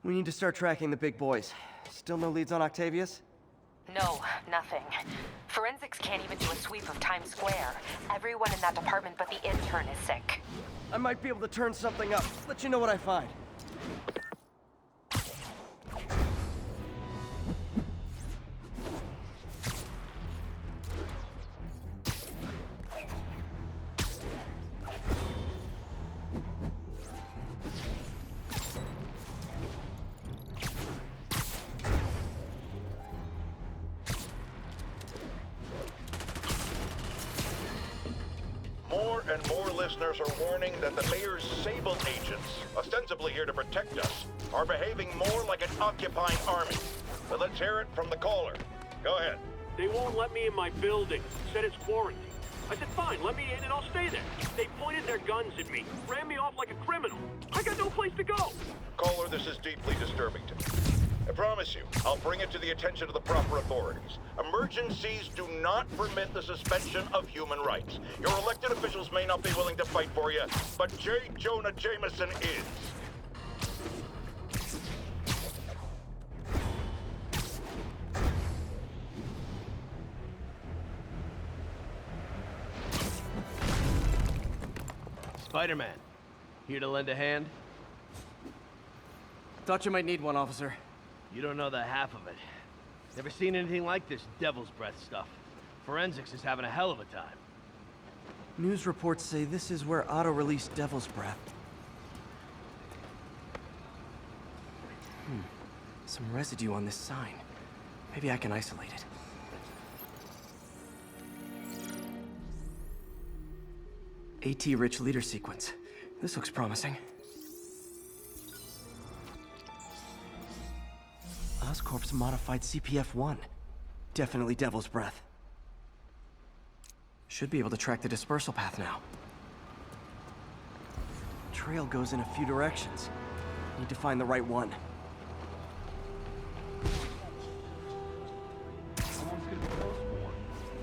We need to start tracking the big boys. Still no leads on Octavius? No, nothing. Forensics can't even do a sweep of Times Square. Everyone in that department but the intern is sick. I might be able to turn something up. Let you know what I find. More and more listeners are warning that the mayor's Sable agents, ostensibly here to protect us, are behaving more like an occupying army. But let's hear it from the caller. Go ahead. They won't let me in my building. Said it's quarantined. I said, fine, let me in and I'll stay there. They pointed their guns at me, ran me off like a criminal. I got no place to go. Caller, this is deeply disturbing to me. I promise you, I'll bring it to the attention of the proper authorities. Emergencies do not permit the suspension of human rights. Your elected officials may not be willing to fight for you, but J. Jonah Jameson is. Spider-Man, here to lend a hand? Thought you might need one, officer. You don't know the half of it. Never seen anything like this Devil's Breath stuff. Forensics is having a hell of a time. News reports say this is where Otto released Devil's Breath. Some residue on this sign. Maybe I can isolate it. AT-rich leader sequence. This looks promising. Oscorp's modified CPF-1. Definitely Devil's Breath. Should be able to track the dispersal path now. Trail goes in a few directions. Need to find the right one.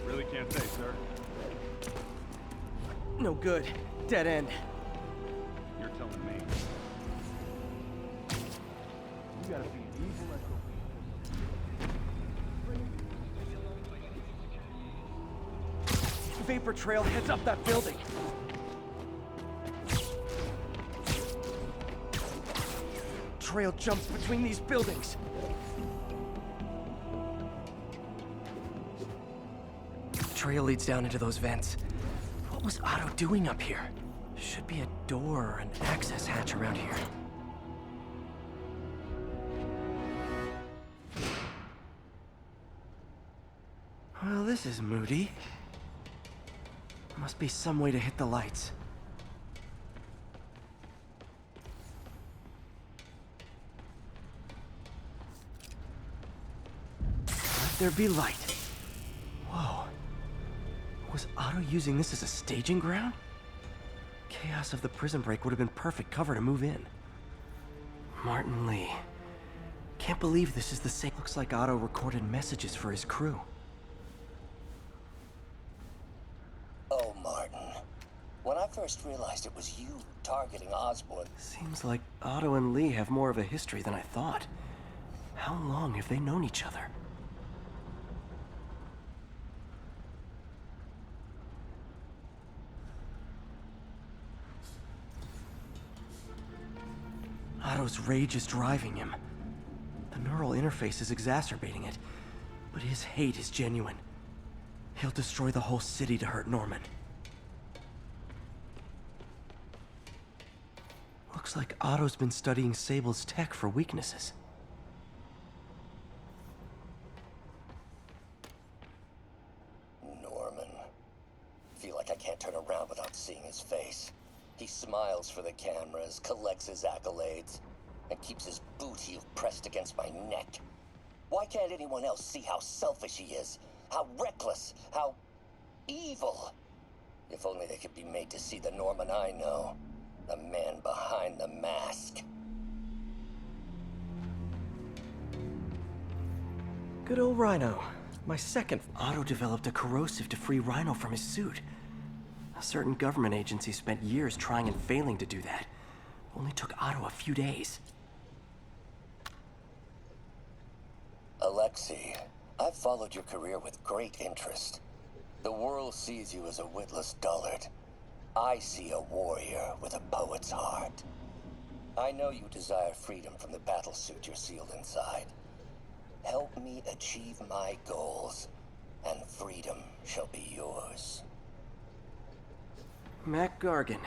Really can't say, sir. No good. Dead end. You're telling me. You gotta be evil at the Vapor trail heads up that building. Trail jumps between these buildings. Trail leads down into those vents. What was Otto doing up here? Should be a door or an access hatch around here. Well, this is moody. Must be some way to hit the lights. Let there be light. Whoa. Was Otto using this as a staging ground? Chaos of the prison break would have been perfect cover to move in. Martin Lee. Can't believe this is the same. Looks like Otto recorded messages for his crew. Oh, Martin. When I first realized it was you targeting Osborn... Seems like Otto and Lee have more of a history than I thought. How long have they known each other? Otto's rage is driving him. The neural interface is exacerbating it, but his hate is genuine. He'll destroy the whole city to hurt Norman. Looks like Otto's been studying Sable's tech for weaknesses. Norman. Feel like I can't turn around without seeing his face. He smiles for the cameras, collects his accolades, and keeps his boot heel pressed against my neck. Why can't anyone else see how selfish he is? How reckless, how evil. If only they could be made to see the Norman I know. The man behind the mask. Good old Rhino. My second. Otto developed a corrosive to free Rhino from his suit. A certain government agency spent years trying and failing to do that. Only took Otto a few days. Alexei, I've followed your career with great interest. The world sees you as a witless dullard. I see a warrior with a poet's heart. I know you desire freedom from the battlesuit you're sealed inside. Help me achieve my goals, and freedom shall be yours. Mac Gargan,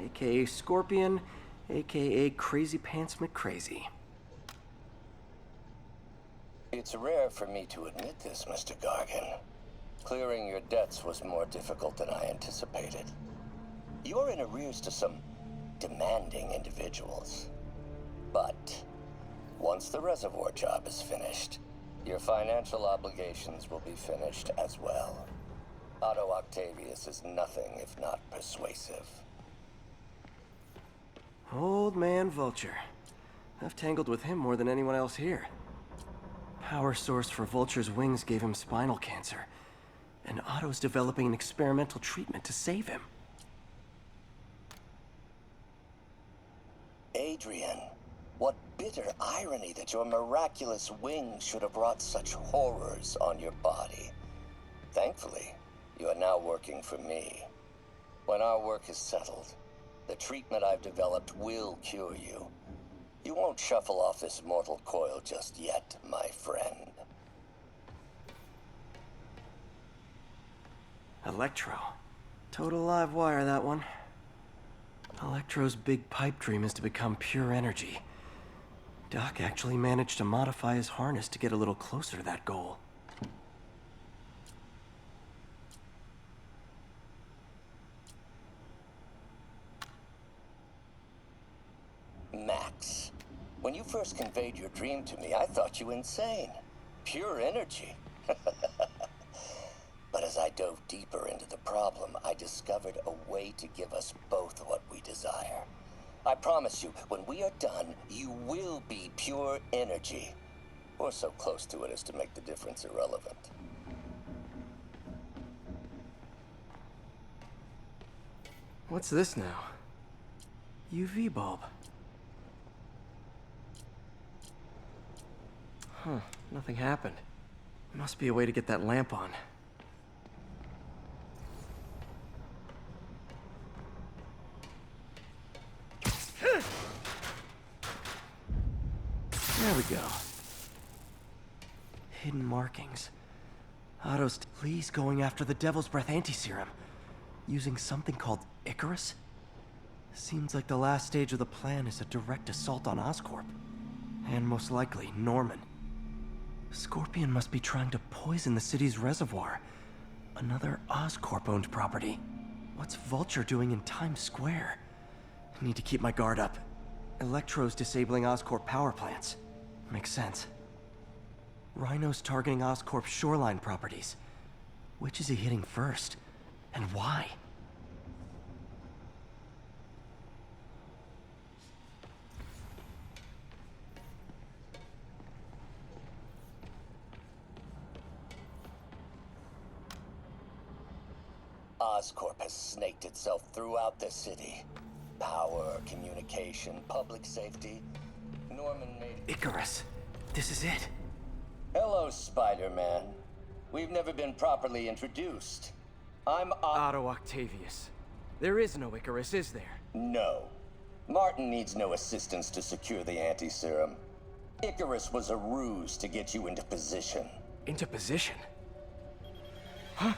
aka Scorpion, aka Crazy Pants McCrazy. It's rare for me to admit this, Mr. Gargan. Clearing your debts was more difficult than I anticipated. You're in arrears to some demanding individuals. But once the reservoir job is finished, your financial obligations will be finished as well. Otto Octavius is nothing if not persuasive. Old man Vulture. I've tangled with him more than anyone else here. Power source for Vulture's wings gave him spinal cancer, and Otto's developing an experimental treatment to save him. Adrian, what bitter irony that your miraculous wings should have wrought such horrors on your body. Thankfully, you are now working for me. When our work is settled, the treatment I've developed will cure you. You won't shuffle off this mortal coil just yet, my friend. Electro. Total live wire, that one. Electro's big pipe dream is to become pure energy. Doc actually managed to modify his harness to get a little closer to that goal. Max, when you first conveyed your dream to me, I thought you insane. Pure energy. But as I dove deeper into the problem, I discovered a way to give us both what we desire. I promise you, when we are done, you will be pure energy. Or so close to it as to make the difference irrelevant. What's this now? UV bulb. Huh, nothing happened. Must be a way to get that lamp on. There we go. Hidden markings. Otto's Lee's going after the Devil's Breath anti-serum, using something called Icarus? Seems like the last stage of the plan is a direct assault on Oscorp. And most likely, Norman. Scorpion must be trying to poison the city's reservoir. Another Oscorp-owned property. What's Vulture doing in Times Square? I need to keep my guard up. Electro's disabling Oscorp power plants. Makes sense. Rhino's targeting Oscorp's shoreline properties. Which is he hitting first? And why? Oscorp has snaked itself throughout the city. Power, communication, public safety. Norman made... Icarus. This is it. Hello, Spider-Man. We've never been properly introduced. I'm Otto Octavius. There is no Icarus, is there? No. Martin needs no assistance to secure the anti-serum. Icarus was a ruse to get you into position. Into position? Huh?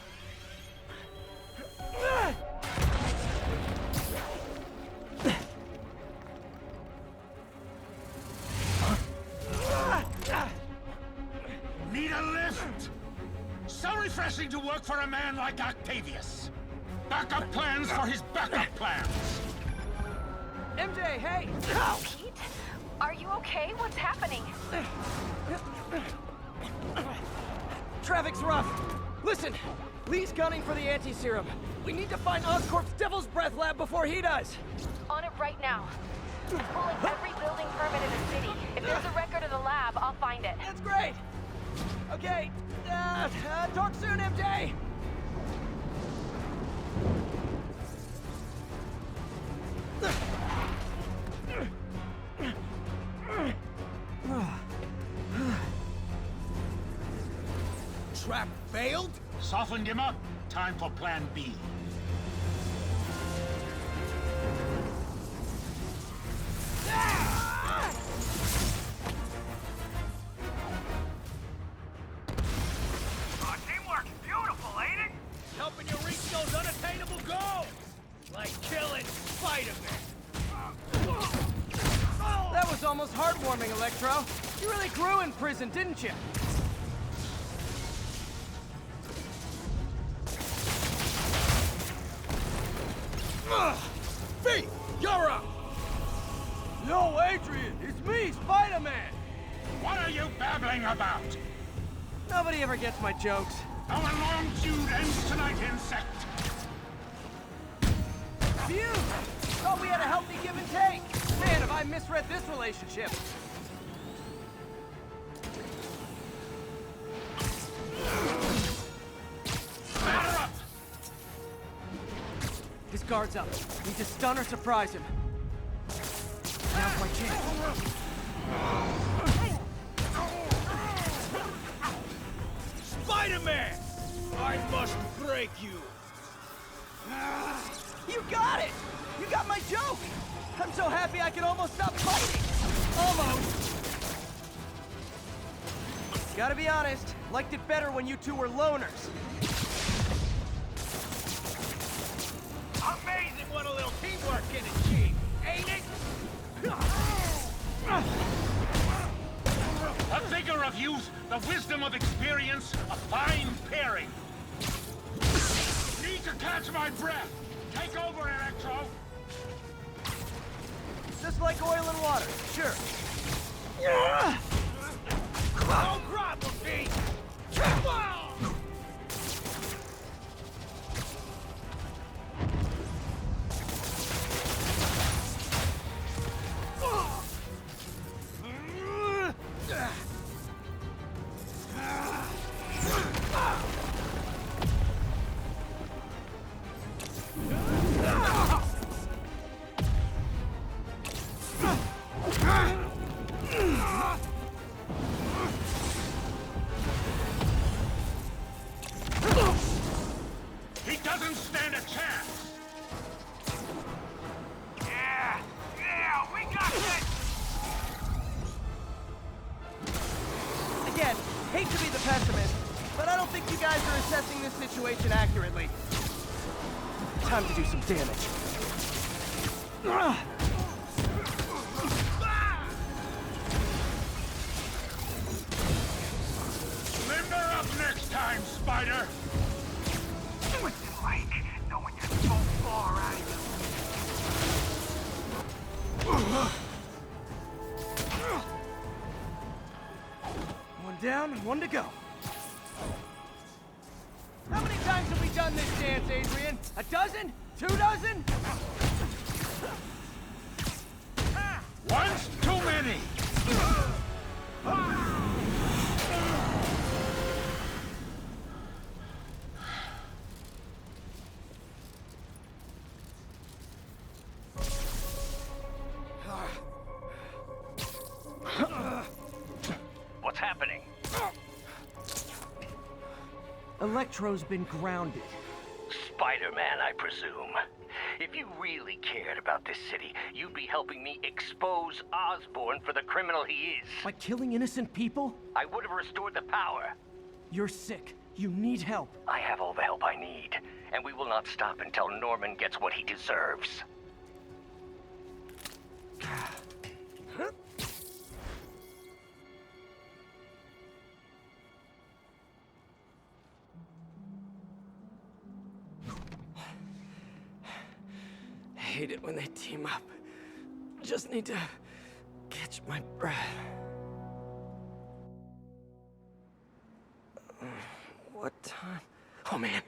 Need a lift? So refreshing to work for a man like Octavius. Backup plans for his backup plans. MJ, hey! Pete? Are you okay? What's happening? Traffic's rough. Listen, Lee's gunning for the anti-serum. We need to find Oscorp's Devil's Breath lab before he does. On it right now. I'm pulling every building permit in the city. If there's a record of the lab, I'll find it. That's great. Okay, talk soon, MJ. trap failed? Softened him up. Time for plan B. Teamwork, beautiful, ain't it? Helping you reach those unattainable goals! Like killing Spider-Man. That was almost heartwarming, Electro. You really grew in prison, didn't you? B, you're up! Yo, Adrian, it's me, Spider-Man! What are you babbling about? Nobody ever gets my jokes. Our long feud ends tonight, insect. Phew! Thought we had a healthy give and take. Man, have I misread this relationship. Batter up! His guard's up. Need to stun or surprise him. Now's my chance. Spider-Man! I must break you. You got it! You got my joke! I'm so happy I can almost stop fighting! Almost! Gotta be honest, liked it better when you two were loners. Amazing what a little teamwork can achieve, ain't it? The vigor of youth, the wisdom of experience, a fine pairing. Need to catch my breath. Take over, Electro. Just like oil and water, sure. No problem, B! He doesn't stand a chance. Yeah, we got this! Again, hate to be the pessimist, but I don't think you guys are assessing this situation accurately. Time to do some damage. Limber up next time, Spider. What's it like knowing you're so far out of One down, one to go. How many times have we done this dance, Adrian? A dozen? 2 dozen? One's too many. What's happening? Electro's been grounded. Spider-Man, I presume. If you really cared about this city, you'd be helping me expose Osborn for the criminal he is. By killing innocent people? I would have restored the power. You're sick. You need help. I have all the help I need, and we will not stop until Norman gets what he deserves. Hate it when they team up. Just need to catch my breath. What time? Oh man,